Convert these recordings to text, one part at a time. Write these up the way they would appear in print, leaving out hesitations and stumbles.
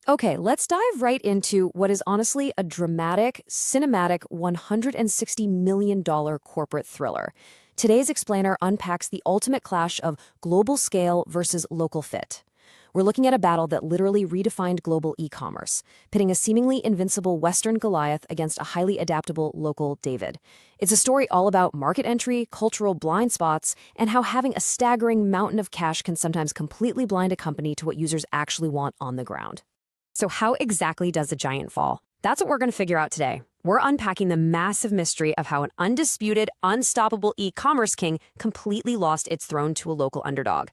Okay, let's dive right into what is honestly a dramatic, cinematic $160 million corporate thriller. Today's explainer unpacks the ultimate clash of global scale versus local fit. We're looking at a battle that literally redefined global e-commerce, pitting a seemingly invincible Western Goliath against a highly adaptable local David. It's a story all about market entry, cultural blind spots, and how having a staggering mountain of cash can sometimes completely blind a company to what users actually want on the ground. So how exactly does a giant fall? That's what we're going to figure out today. We're unpacking the massive mystery of how an undisputed, unstoppable e-commerce king completely lost its throne to a local underdog.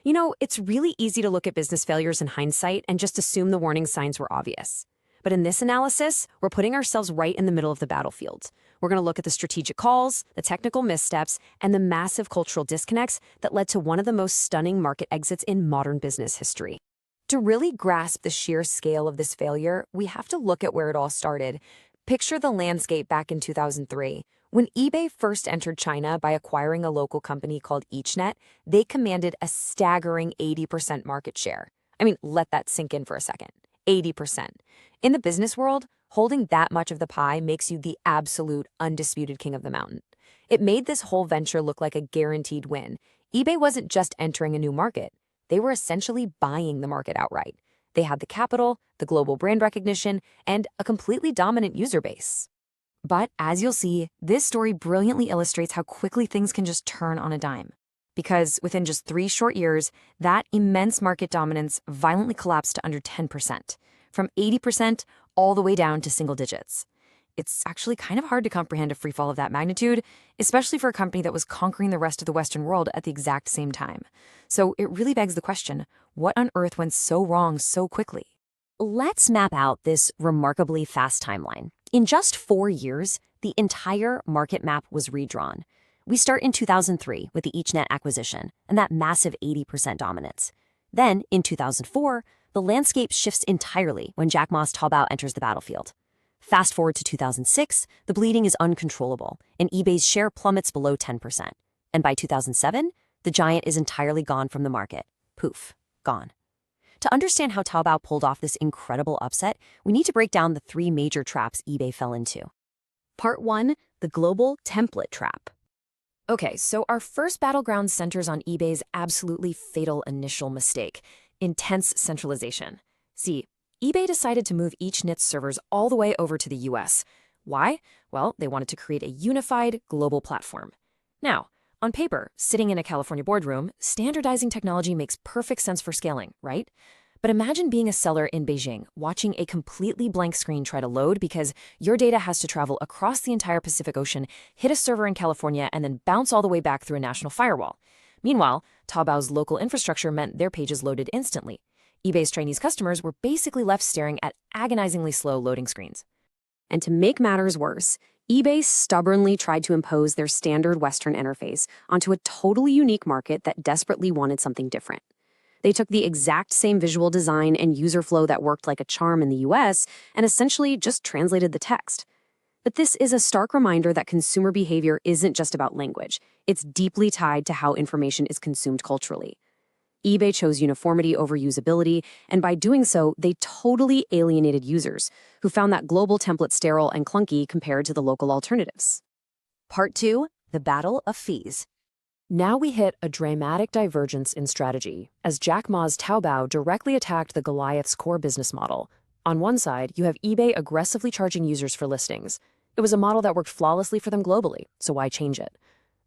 You know, it's really easy to look at business failures in hindsight and just assume the warning signs were obvious. But in this analysis, we're putting ourselves right in the middle of the battlefield. We're going to look at the strategic calls, the technical missteps, and the massive cultural disconnects that led to one of the most stunning market exits in modern business history. To really grasp the sheer scale of this failure, we have to look at where it all started. Picture the landscape back in 2003. When eBay first entered China by acquiring a local company called EachNet, they commanded a staggering 80% market share. I mean, let that sink in for a second. 80%. In the business world, holding that much of the pie makes you the absolute, undisputed king of the mountain. It made this whole venture look like a guaranteed win. eBay wasn't just entering a new market. They were essentially buying the market outright. They had the capital, the global brand recognition, and a completely dominant user base. But as you'll see, this story brilliantly illustrates how quickly things can just turn on a dime. Because within just 3 short years, that immense market dominance violently collapsed to under 10%, from 80% all the way down to single digits. It's actually kind of hard to comprehend a freefall of that magnitude, especially for a company that was conquering the rest of the Western world at the exact same time. So it really begs the question, what on earth went so wrong so quickly? Let's map out this remarkably fast timeline. In just 4 years, the entire market map was redrawn. We start in 2003 with the EachNet acquisition and that massive 80% dominance. Then, in 2004, the landscape shifts entirely when Jack Ma's Taobao enters the battlefield. Fast forward to 2006, the bleeding is uncontrollable, and eBay's share plummets below 10%. And by 2007, the giant is entirely gone from the market. Poof, gone. To understand how Taobao pulled off this incredible upset, we need to break down the 3 major traps eBay fell into. Part 1, the global template trap. Okay, so our first battleground centers on eBay's absolutely fatal initial mistake: intense centralization. See, eBay decided to move EachNet's servers all the way over to the US. Why? Well, they wanted to create a unified global platform. Now, on paper, sitting in a California boardroom, standardizing technology makes perfect sense for scaling, right? But imagine being a seller in Beijing, watching a completely blank screen try to load because your data has to travel across the entire Pacific Ocean, hit a server in California, and then bounce all the way back through a national firewall. Meanwhile, Taobao's local infrastructure meant their pages loaded instantly. eBay's Chinese customers were basically left staring at agonizingly slow loading screens. And to make matters worse, eBay stubbornly tried to impose their standard Western interface onto a totally unique market that desperately wanted something different. They took the exact same visual design and user flow that worked like a charm in the US and essentially just translated the text. But this is a stark reminder that consumer behavior isn't just about language. It's deeply tied to how information is consumed culturally. eBay chose uniformity over usability, and by doing so, they totally alienated users, who found that global template sterile and clunky compared to the local alternatives. Part 2, the battle of fees. Now we hit a dramatic divergence in strategy, as Jack Ma's Taobao directly attacked the Goliath's core business model. On one side, you have eBay aggressively charging users for listings. It was a model that worked flawlessly for them globally, so why change it?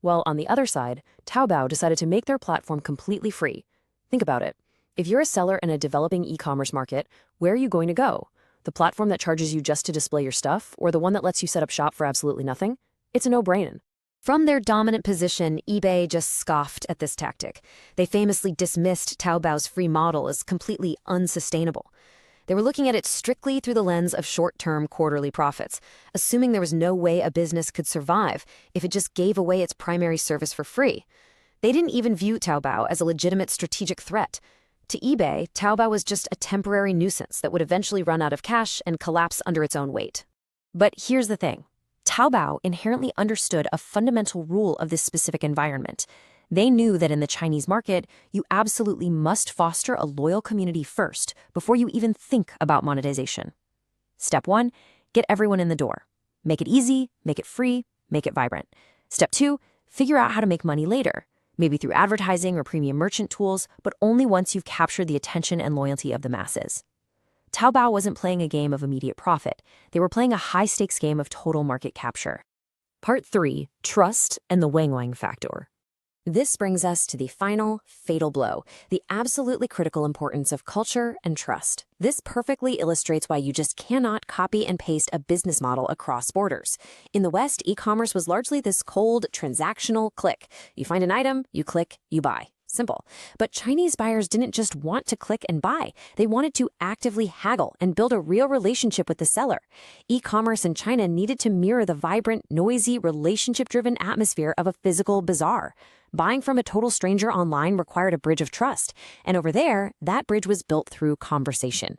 Well, on the other side, Taobao decided to make their platform completely free. Think about it. If you're a seller in a developing e-commerce market, where are you going to go? The platform that charges you just to display your stuff, or the one that lets you set up shop for absolutely nothing? It's a no-brainer. From their dominant position, eBay just scoffed at this tactic. They famously dismissed Taobao's free model as completely unsustainable. They were looking at it strictly through the lens of short-term quarterly profits, assuming there was no way a business could survive if it just gave away its primary service for free. They didn't even view Taobao as a legitimate strategic threat. To eBay, Taobao was just a temporary nuisance that would eventually run out of cash and collapse under its own weight. But here's the thing. Taobao inherently understood a fundamental rule of this specific environment. They knew that in the Chinese market, you absolutely must foster a loyal community first before you even think about monetization. Step 1, get everyone in the door. Make it easy, make it free, make it vibrant. Step 2, figure out how to make money later, maybe through advertising or premium merchant tools, but only once you've captured the attention and loyalty of the masses. Taobao wasn't playing a game of immediate profit. They were playing a high-stakes game of total market capture. Part 3, Trust and the Wangwang Factor. This brings us to the final, fatal blow, the absolutely critical importance of culture and trust. This perfectly illustrates why you just cannot copy and paste a business model across borders. In the West, e-commerce was largely this cold, transactional click. You find an item, you click, you buy. Simple. But Chinese buyers didn't just want to click and buy. They wanted to actively haggle and build a real relationship with the seller. E-commerce in China needed to mirror the vibrant, noisy, relationship-driven atmosphere of a physical bazaar. Buying from a total stranger online required a bridge of trust, and over there, that bridge was built through conversation.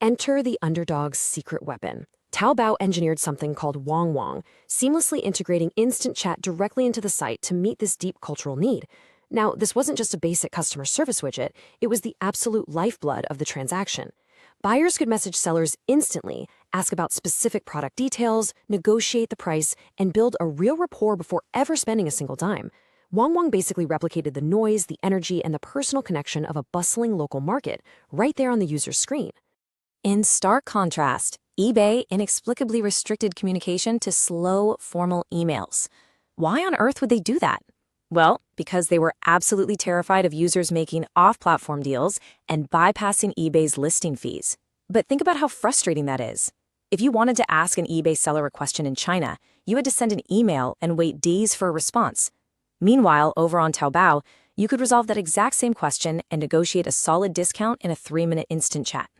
Enter the underdog's secret weapon. Taobao engineered something called Wangwang, seamlessly integrating instant chat directly into the site to meet this deep cultural need. Now, this wasn't just a basic customer service widget, it was the absolute lifeblood of the transaction. Buyers could message sellers instantly, ask about specific product details, negotiate the price, and build a real rapport before ever spending a single dime. Wangwang basically replicated the noise, the energy, and the personal connection of a bustling local market right there on the user's screen. In stark contrast, eBay inexplicably restricted communication to slow, formal emails. Why on earth would they do that? Well, because they were absolutely terrified of users making off-platform deals and bypassing eBay's listing fees. But think about how frustrating that is. If you wanted to ask an eBay seller a question in China, you had to send an email and wait days for a response. Meanwhile, over on Taobao, you could resolve that exact same question and negotiate a solid discount in a 3-minute instant chat.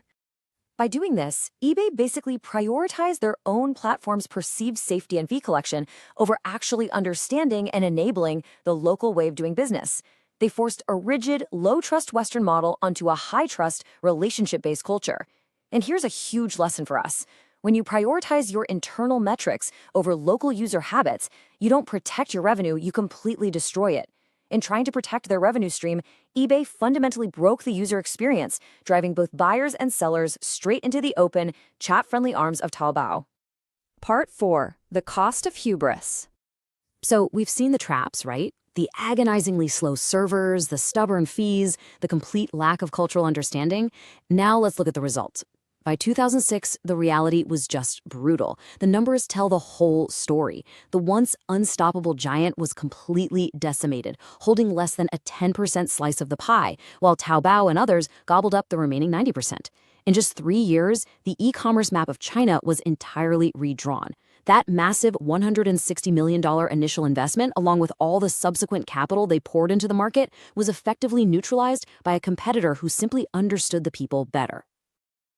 By doing this, eBay basically prioritized their own platform's perceived safety and fee collection over actually understanding and enabling the local way of doing business. They forced a rigid, low-trust Western model onto a high-trust, relationship-based culture. And here's a huge lesson for us. When you prioritize your internal metrics over local user habits, you don't protect your revenue, you completely destroy it. In trying to protect their revenue stream, eBay fundamentally broke the user experience, driving both buyers and sellers straight into the open, chat-friendly arms of Taobao. Part 4, The Cost of Hubris. So we've seen the traps, right? The agonizingly slow servers, the stubborn fees, the complete lack of cultural understanding. Now let's look at the results. By 2006, the reality was just brutal. The numbers tell the whole story. The once unstoppable giant was completely decimated, holding less than a 10% slice of the pie, while Taobao and others gobbled up the remaining 90%. In just 3 years, the e-commerce map of China was entirely redrawn. That massive $160 million initial investment, along with all the subsequent capital they poured into the market, was effectively neutralized by a competitor who simply understood the people better.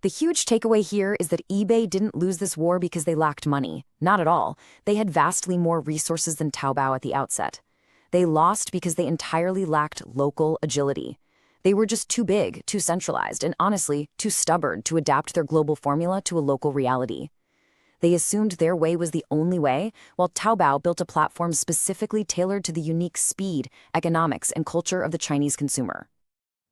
The huge takeaway here is that eBay didn't lose this war because they lacked money. Not at all. They had vastly more resources than Taobao at the outset. They lost because they entirely lacked local agility. They were just too big, too centralized, and honestly, too stubborn to adapt their global formula to a local reality. They assumed their way was the only way, while Taobao built a platform specifically tailored to the unique speed, economics, and culture of the Chinese consumer.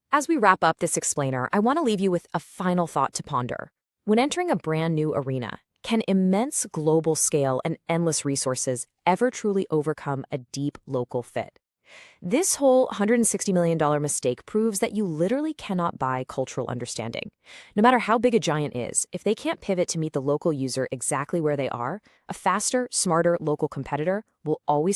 As we wrap up this explainer, I want to leave you with a final thought to ponder. When entering a brand new arena, can immense global scale and endless resources ever truly overcome a deep local fit? This whole $160 million mistake proves that you literally cannot buy cultural understanding. No matter how big a giant is, if they can't pivot to meet the local user exactly where they are, a faster, smarter local competitor will always